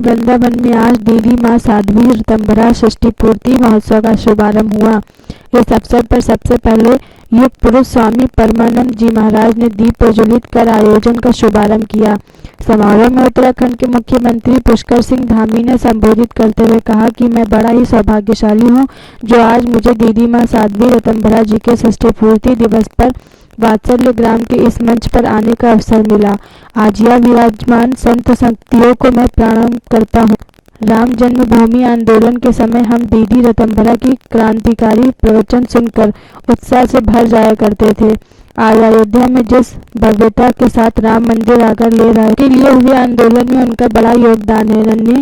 वृंदावन में आज देवी मां साध्वी ऋतंभरा षष्ठी पूर्ति महोत्सव का शुभारंभ हुआ। इस अवसर पर सबसे पहले युग पुरुष स्वामी परमानंद जी महाराज ने दीप प्रज्वलित कर आयोजन का शुभारंभ किया। समारोह में उत्तराखंड के मुख्यमंत्री पुष्कर सिंह धामी ने संबोधित करते हुए कहा कि मैं बड़ा ही सौभाग्यशाली हूँ जो आज मुझे देवी मां साध्वी ऋतंभरा जी के षष्ठी पूर्ति दिवस पर वात्सल्य ग्राम के इस मंच पर आने का अवसर मिला। आज यह विराजमान संत शक्तियों को मैं प्रणाम करता हूँ। राम जन्मभूमि आंदोलन के समय हम दीदी ऋतंभरा की क्रांतिकारी प्रवचन सुनकर उत्साह से भर जाया करते थे। आज अयोध्या में जिस भव्यता के साथ राम मंदिर आकर ले रहा है के लिए हुए आंदोलन में उनका बड़ा योगदान है। नन्हे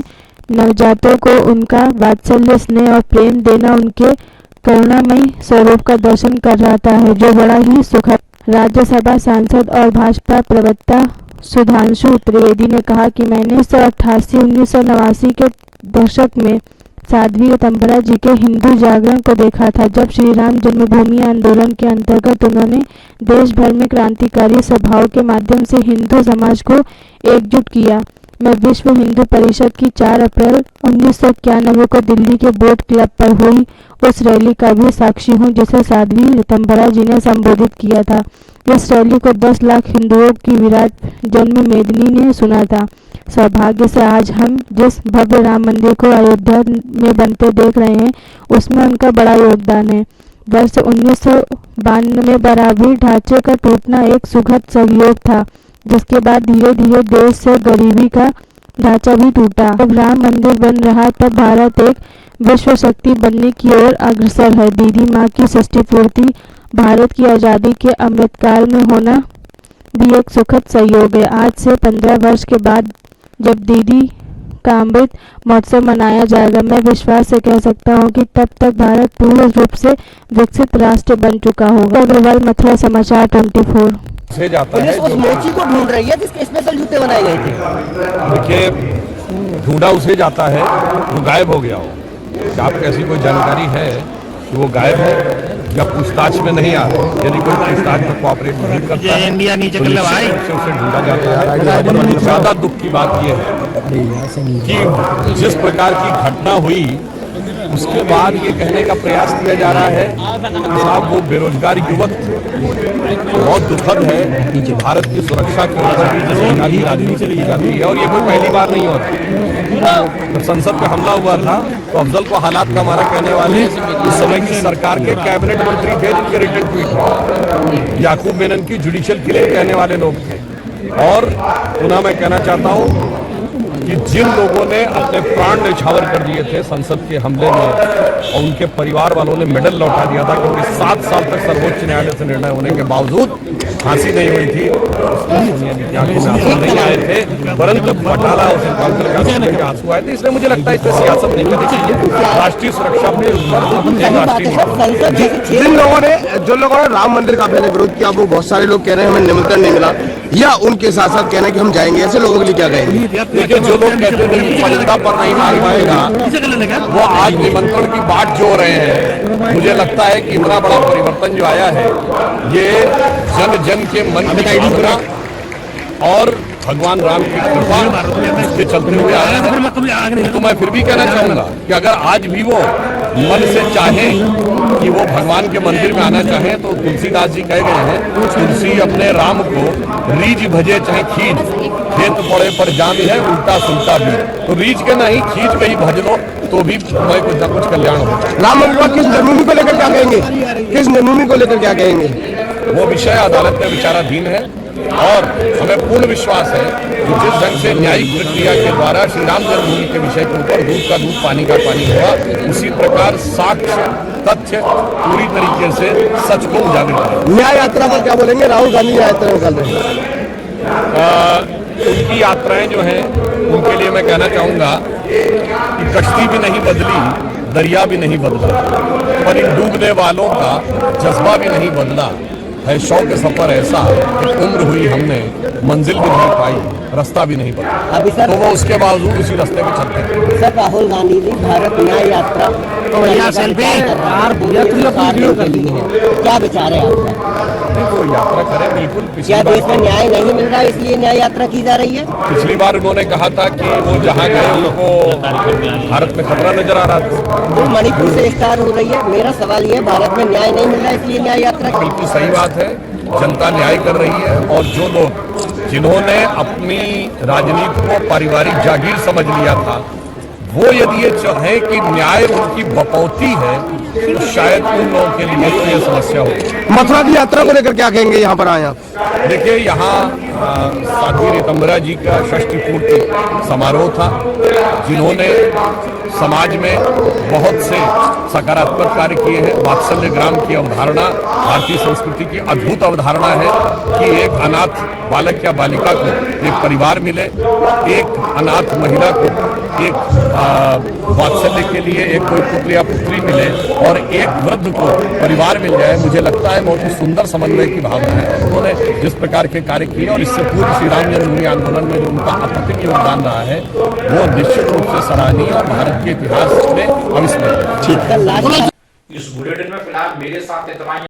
नवजातों को उनका वात्सल्य स्नेह और प्रेम देना उनके करुणामयी स्वरूप का दर्शन कर रहा है जो बड़ा ही सुखद। राज्यसभा सांसद और भाजपा प्रवक्ता सुधांशु त्रिवेदी ने कहा कि मैंने 1988-1989 के दशक में साध्वी ऋतंभरा जी के हिंदू जागरण को देखा था, जब श्री राम जन्मभूमि आंदोलन के अंतर्गत उन्होंने देश भर में क्रांतिकारी सभाओं के माध्यम से हिंदू समाज को एकजुट किया। मैं विश्व हिंदू परिषद की 4 अप्रैल 1991 को दिल्ली के बोट क्लब पर हुई उस रैली का भी साक्षी हूँ जिसे साध्वी ऋतंभरा जी ने संबोधित किया था। इस रैली को 10 लाख हिंदुओं की विराट जन्म मेदिनी ने सुना था। सौभाग्य से आज हम जिस भव्य राम मंदिर को अयोध्या में बनते देख रहे हैं उसमें उनका बड़ा योगदान है। वर्ष 1992 में बारहवीं ढांचे का टूटना एक सुखद सहयोग था, जिसके बाद धीरे धीरे देश से गरीबी का ढांचा भी टूटा। जब राम मंदिर बन रहा तब भारत एक विश्व शक्ति बनने की ओर अग्रसर है। दीदी माँ की षष्ठी पूर्ति भारत की आज़ादी के अमृतकाल में होना भी एक सुखद सहयोग है। आज से 15 वर्ष के बाद जब दीदी का अमृत महोत्सव मनाया जाएगा, मैं विश्वास से कह सकता हूँ कि तब तक भारत पूर्ण रूप से विकसित राष्ट्र बन चुका होगा। अग्रवाल, मथुरा समाचार 24। से जाता है उस मोची को ढूंढ रही है जिसके स्पेशल जूते बनाए गए थे। देखिए, ढूंढा उसे जाता है जो गायब हो गया हो। क्या आपको ऐसी कोई जानकारी है कि वो गायब है या पूछताछ में नहीं आ रहा? यदि कोई पूछताछ में कोऑपरेट नहीं करता है तो उसे ढूंढा जाता है। ज्यादा दुख की बात यह है कि जिस प्रकार की घटना हुई उसके बाद ये कहने का प्रयास किया जा रहा है कि साहब वो बेरोजगार युवक बहुत दुखद है कि भारत की सुरक्षा की राजनीति की जाती है और ये कोई पहली बार नहीं होता। जब संसद पे हमला हुआ था तो अफजल को हालात का मारा कहने वाले इस समय की सरकार के कैबिनेट मंत्री थे जिनके रिटेड ट्वीट याकूब मेनन की जुडिशियल किलिंग कहने वाले लोग थे। और पुनः मैं कहना चाहता हूँ कि जिन लोगों ने अपने प्राण न्यौछावर कर दिए थे संसद के हमले में और उनके परिवार वालों ने मेडल लौटा दिया था, क्योंकि 7 साल तक सर्वोच्च न्यायालय से निर्णय होने के बावजूद फांसी नहीं हुई थी, नहीं आए थे, परंतु बटाला और आंसू आए थे। इसलिए मुझे लगता है इसमें सियासत नहीं करनी चाहिए। राष्ट्रीय सुरक्षा में जो लोगों ने राम मंदिर का पहले विरोध किया, वो बहुत सारे लोग कह रहे हैं हमें निमंत्रण नहीं मिला, या उनके साथ साथ कहना कि हम जाएंगे, ऐसे लोगों के लिए क्या कहेंगे? देखिए, जो लोग कहते हैं कि मर्यादा पर नहीं मान पाएगा वो आज निमंत्रण की बात जो रहे हैं। मुझे लगता है कि इतना बड़ा परिवर्तन जो आया है ये जन जन के मन की भावना और भगवान राम की कृपा से चलते हुए आया है। तो मैं फिर भी कहना चाहूंगा कि अगर आज भी वो मन से चाहे कि वो भगवान के मंदिर में आना चाहे तो तुलसीदास जी कह गए हैं, तुलसी अपने राम को रीझ भजे चाहे खींच, खेत पड़े पर जान है उल्टा सुलटा भी। तो रीझ के नहीं खींच के ही भज लो तो भी मैं कुछ न कुछ कल्याण हो। राम मंदिर किस नमूने को लेकर क्या कहेंगे? किस नमूने को लेकर क्या कहेंगे? वो विषय अदालत में विचाराधीन है और हमें पूर्ण विश्वास है कि जिस ढंग से न्यायिक प्रक्रिया के द्वारा श्री राम जन्मभूमि के विषय के ऊपर दूध का दूध पानी का पानी हुआ, उसी प्रकार साक्ष्य तथ्य पूरी तरीके से सच को उजागर करें। न्याय यात्रा पर क्या बोलेंगे? राहुल गांधी न्याय यात्रा निकाल रहे हैं। उनकी यात्राएं जो हैं उनके लिए मैं कहना चाहूँगा कि कश्ती भी नहीं बदली, दरिया भी नहीं बदला, पर इन डूबने वालों का जज्बा भी नहीं बदला है। शौक सफर ऐसा, एक उम्र हुई हमने मंजिल भी नहीं पाई। रास्ता भी नहीं बदला, अभी सर तो वो उसके बावजूद उसी रास्ते पे चलते हैं। सर राहुल गांधी जी भारत न्याय यात्रा के लिए है, क्या विचार है आपका? वो यात्रा करें बिल्कुल। क्या देश में न्याय नहीं मिल रहा इसलिए न्याय यात्रा की जा रही है? पिछली बार उन्होंने कहा था कि वो जहाँ गए उनको भारत में खतरा नजर आ रहा था। वो मणिपुर से स्टार्ट हो रही है। मेरा सवाल ये है, भारत में न्याय नहीं मिल रहा इसलिए न्याय यात्रा की। बिल्कुल सही बात है, जनता न्याय कर रही है और जो लोग जिन्होंने अपनी राजनीति को पारिवारिक जागीर समझ लिया था, वो यदि ये चाहें कि न्याय उनकी बपौती है तो शायद उन लोगों के लिए तो ये समस्या होगी। मथुरा की यात्रा को लेकर क्या कहेंगे यहाँ पर आए आप? देखिए, यहाँ साध्वी रीतम्बरा जी का षष्ठी पूर्ति समारोह था, जिन्होंने समाज में बहुत से सकारात्मक कार्य किए हैं। वात्सल्य ग्राम की अवधारणा भारतीय संस्कृति की अद्भुत अवधारणा है कि एक अनाथ बालक या बालिका को एक परिवार मिले, एक अनाथ महिला को एक वात्सल्य के लिए एक कोई पुत्र या पुत्री मिले और एक वृद्ध को परिवार मिल जाए। मुझे लगता है बहुत ही सुंदर समन्वय की भावना है। उन्होंने जिस प्रकार के कार्य किए और इससे पूर्व श्री राम जन्मभूमि आंदोलन में जो उनका अप्रतिम योगदान रहा है, वो निश्चित रूप से सराहनीय और भारत के इतिहास में अविस्मरणीय है। ठीक है। इस बुलेटिन में फिलहाल मेरे साथ इतना ही।